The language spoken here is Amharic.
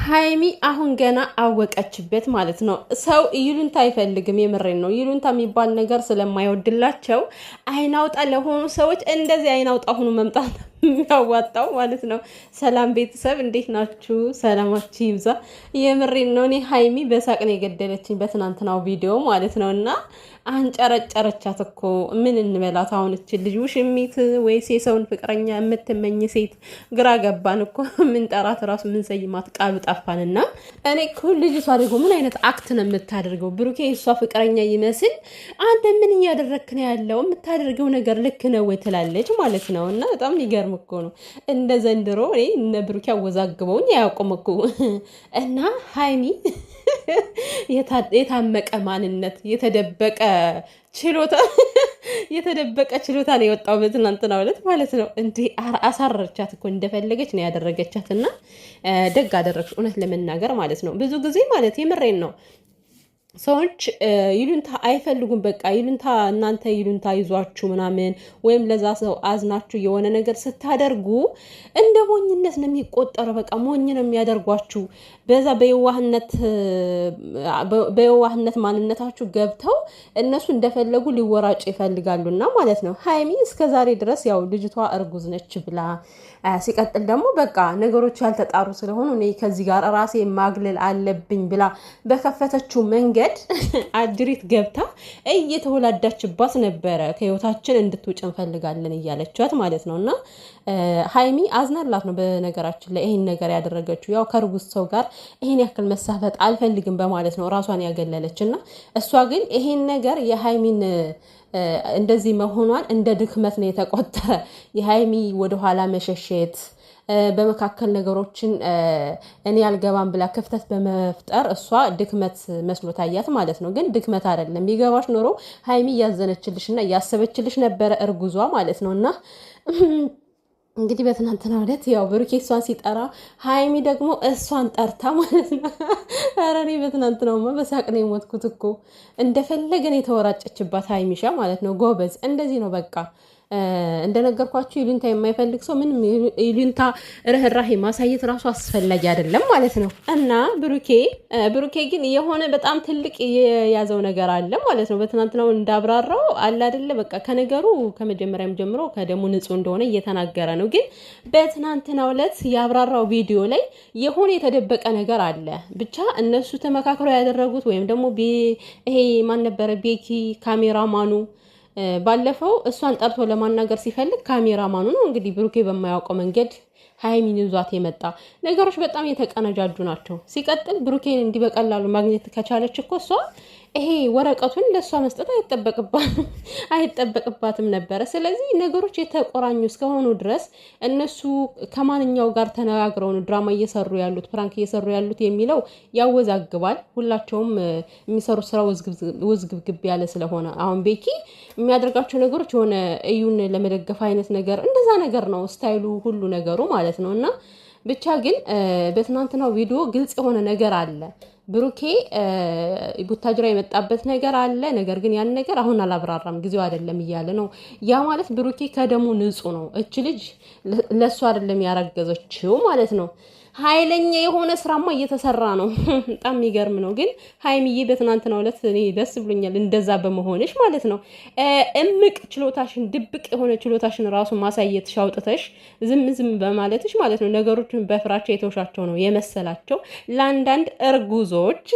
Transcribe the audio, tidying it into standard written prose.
ሃይሚ አሁን ገና አወቀችበት ማለት ነው። ሰው ይሉንታ አይፈልግም። የምሬን ነው። ይሉንታ የሚባል ነገር ስለማይወድላቸው አይናውጣ ለሆኑ ሰዎች እንደዚህ አይናውጣ ሆኖ መምጣት የሚያዋጣው ማለት ነው። ሰላም ቤተሰብ እንዴት ናችሁ? ሰላማችሁ ይብዛ። የምሬን ነው። እኔ ሃይሚ በሳቅ ነው የገደለችኝ በትናንትናው ቪዲዮ ማለት ነው። እና አንጨረጨረቻት እኮ ምን እንበላት አሁን? እች ልጅ ውሽሚት ወይስ የሰውን ፍቅረኛ የምትመኝ ሴት? ግራ ገባን እኮ ምን ጠራት ራሱ ምን ሰይማት ቃሉ ጠፋንና። እኔ እኮ ልጅቷ ደግሞ ምን አይነት አክት ነው የምታደርገው? ብሩኬ የእሷ ፍቅረኛ ይመስል አንተ ምን እያደረክ ነው ያለው? የምታደርገው ነገር ልክ ነው ወይ ትላለች ማለት ነው። እና በጣም ይገርም እኮ ነው። እንደ ዘንድሮ እኔ እነ ብሩኬ አወዛግበውኝ አያውቁም እኮ። እና ሃይሚ የታመቀ ማንነት የተደበቀ ችሎታ የተደበቀ ችሎታ ነው የወጣው በትናንትናው ዕለት ማለት ነው። እንዴ አሳረቻት እኮ እንደፈለገች ነው ያደረገቻት። እና ደግ አደረግሽ እውነት ለመናገር ማለት ነው። ብዙ ጊዜ ማለት የምሬን ነው ሰዎች ይሉንታ አይፈልጉም። በቃ ይሉንታ እናንተ ይሉንታ ይዟችሁ ምናምን ወይም ለዛ ሰው አዝናችሁ የሆነ ነገር ስታደርጉ እንደ ሞኝነት ነው የሚቆጠረው። በቃ ሞኝ ነው የሚያደርጓችሁ። በዛ በየዋህነት ማንነታችሁ ገብተው እነሱ እንደፈለጉ ሊወራጩ ይፈልጋሉና ማለት ነው። ሃይሚ እስከዛሬ ድረስ ያው ልጅቷ እርጉዝ ነች ብላ ሲቀጥል ደግሞ በቃ ነገሮች ያልተጣሩ ስለሆኑ እኔ ከዚህ ጋር ራሴ ማግለል አለብኝ ብላ በከፈተችው መንገድ አድሪት ገብታ እየተወላዳችባት ነበረ። ከህይወታችን እንድትውጭ እንፈልጋለን እያለቻት ማለት ነው። እና ሃይሚ አዝናላት ነው በነገራችን ላይ ይሄን ነገር ያደረገችው። ያው ከርጉዝ ሰው ጋር ይሄን ያክል መሳፈጥ አልፈልግም በማለት ነው ራሷን ያገለለች። እና እሷ ግን ይሄን ነገር የሃይሚን እንደዚህ መሆኗን እንደ ድክመት ነው የተቆጠረ። የሃይሚ ወደኋላ መሸሸት በመካከል ነገሮችን እኔ ያልገባም ብላ ክፍተት በመፍጠር እሷ ድክመት መስሎ ታያት ማለት ነው። ግን ድክመት አይደለም። ቢገባሽ ኖሮ ሃይሚ እያዘነችልሽ እና እያሰበችልሽ ነበረ እርጉዟ ማለት ነው። እና እንግዲህ በትናንትና ዕለት ያው ብሩኬ እሷን ሲጠራ ሃይሚ ደግሞ እሷን ጠርታ ማለት ነው። ኧረ እኔ በትናንትናውማ በሳቅ ነው የሞትኩት እኮ። እንደፈለገን የተወራጨችባት ሃይሚሻ ማለት ነው። ጎበዝ እንደዚህ ነው በቃ። እንደነገርኳችሁ ይሉንታ የማይፈልግ ሰው ምንም ይሉንታ ርህራሄ ማሳየት ራሱ አስፈላጊ አይደለም ማለት ነው። እና ብሩኬ ግን የሆነ በጣም ትልቅ የያዘው ነገር አለ ማለት ነው። በትናንትናው እንዳብራራው አለ አይደለ በቃ ከነገሩ ከመጀመሪያም ጀምሮ ከደሙ ንጹህ እንደሆነ እየተናገረ ነው። ግን በትናንትናው ዕለት ያብራራው ቪዲዮ ላይ የሆነ የተደበቀ ነገር አለ። ብቻ እነሱ ተመካክረው ያደረጉት ወይም ደግሞ ይሄ ማን ነበረ ቤኪ ካሜራማኑ ባለፈው እሷን ጠርቶ ለማናገር ሲፈልግ ካሜራማኑ ነው እንግዲህ ብሩኬ በማያውቀው መንገድ ሃይሚን ይዟት የመጣ። ነገሮች በጣም የተቀነጃጁ ናቸው። ሲቀጥል ብሩኬን እንዲህ በቀላሉ ማግኘት ከቻለች እኮ እሷ ይሄ ወረቀቱን ለእሷ መስጠት አይጠበቅባትም ነበረ። ስለዚህ ነገሮች የተቆራኙ እስከሆኑ ድረስ እነሱ ከማንኛው ጋር ተነጋግረው ነው ድራማ እየሰሩ ያሉት ፕራንክ እየሰሩ ያሉት የሚለው ያወዛግባል። ሁላቸውም የሚሰሩት ስራ ውዝግብግብ ያለ ስለሆነ አሁን ቤኪ የሚያደርጋቸው ነገሮች የሆነ እዩን ለመደገፍ አይነት ነገር እንደዛ ነገር ነው ስታይሉ ሁሉ ነገሩ ማለት ነው። እና ብቻ ግን በትናንትናው ቪዲዮ ግልጽ የሆነ ነገር አለ። ብሩኬ ቡታጅራ የመጣበት ነገር አለ። ነገር ግን ያን ነገር አሁን አላብራራም ጊዜው አይደለም እያለ ነው። ያ ማለት ብሩኬ ከደሙ ንጹህ ነው። እች ልጅ ለእሱ አይደለም ያረገዘችው ማለት ነው። ኃይለኛ የሆነ ስራማ እየተሰራ ነው። በጣም የሚገርም ነው። ግን ሃይሚዬ በትናንትናው ዕለት እኔ ደስ ብሎኛል እንደዛ በመሆንሽ ማለት ነው። እምቅ ችሎታሽን ድብቅ የሆነ ችሎታሽን ራሱ ማሳየትሽ አውጥተሽ ዝም በማለትሽ ማለት ነው። ነገሮችን በፍራቻ የተውሻቸው ነው የመሰላቸው ለአንዳንድ እርጉዞች